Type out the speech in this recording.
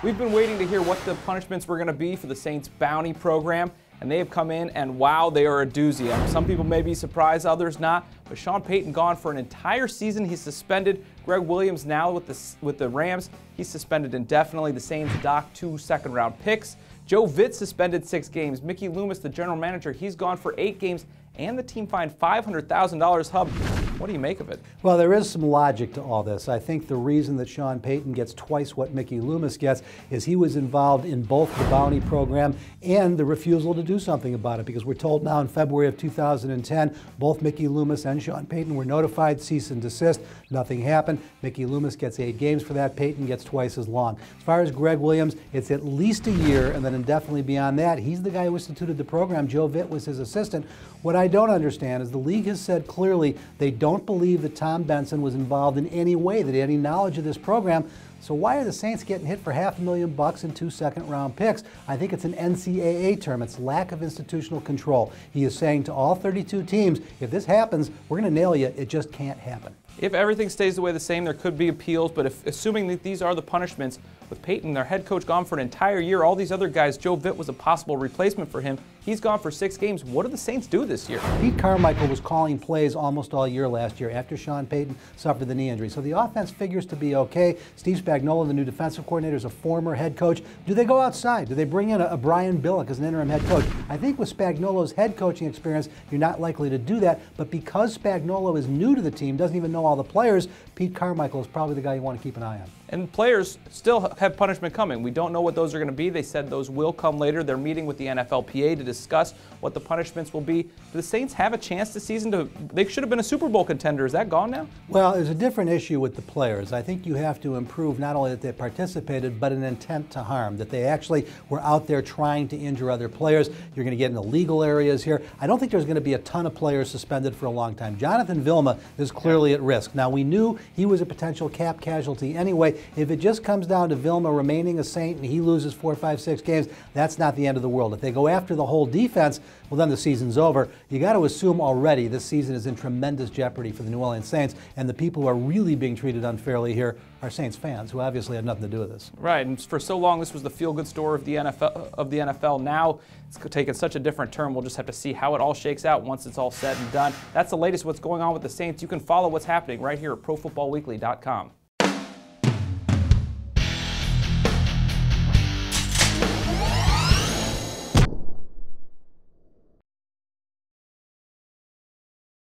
We've been waiting to hear what the punishments were going to be for the Saints bounty program, and they have come in and wow, they are a doozy. Some people may be surprised, others not, but Sean Payton gone for an entire season. He's suspended. Gregg Williams now with the Rams, he's suspended indefinitely. The Saints docked 2 second-round picks. Joe Vitt suspended 6 games. Mickey Loomis, the general manager, he's gone for 8 games, and the team fined $500,000. Hub, what do you make of it? Well, there is some logic to all this. I think the reason that Sean Payton gets twice what Mickey Loomis gets is he was involved in both the bounty program and the refusal to do something about it, because we're told now in February of 2010, both Mickey Loomis and Sean Payton were notified, cease and desist. Nothing happened. Mickey Loomis gets 8 games for that. Payton gets twice as long. As far as Gregg Williams, it's at least a year, and then indefinitely beyond that. He's the guy who instituted the program. Joe Vitt was his assistant. What I don't understand is the league has said clearly they don't believe that Tom Benson was involved in any way, that he had any knowledge of this program. So why are the Saints getting hit for $500,000 and 2 second-round picks? I think it's an NCAA term. It's lack of institutional control. He is saying to all 32 teams, if this happens, we're going to nail you. It just can't happen. If everything stays the way the same, there could be appeals, but assuming that these are the punishments, with Payton, their head coach, gone for an entire year, all these other guys, Joe Vitt was a possible replacement for him. He's gone for 6 games. What do the Saints do this year? Pete Carmichael was calling plays almost all year last year after Sean Payton suffered the knee injury. So the offense figures to be okay. Steve Spagnuolo, the new defensive coordinator, is a former head coach. Do they go outside? Do they bring in a Brian Billick as an interim head coach? I think with Spagnuolo's head coaching experience, you're not likely to do that. But because Spagnuolo is new to the team, doesn't even know all the players, Pete Carmichael is probably the guy you want to keep an eye on. And players still have punishment coming. We don't know what those are going to be. They said those will come later. They're meeting with the NFLPA to discuss what the punishments will be. Do the Saints have a chance this season they should have been a Super Bowl contender. Is that gone now? Well, there's a different issue with the players. I think you have to improve not only that they participated, but an intent to harm, that they actually were out there trying to injure other players. You're going to get into legal areas here. I don't think there's going to be a ton of players suspended for a long time. Jonathan Vilma is clearly at risk. Now, we knew he was a potential cap casualty anyway. If it just comes down to Vilma remaining a Saint and he loses 4, 5, 6 games, that's not the end of the world. If they go after the whole defense, well, then the season's over. You got to assume already this season is in tremendous jeopardy for the New Orleans Saints, and the people who are really being treated unfairly here are Saints fans, who obviously had nothing to do with this. Right, and for so long this was the feel-good story of the NFL. Now it's taken such a different turn. We'll just have to see how it all shakes out once it's all said and done. That's the latest what's going on with the Saints. You can follow what's happening right here at ProFootballWeekly.com.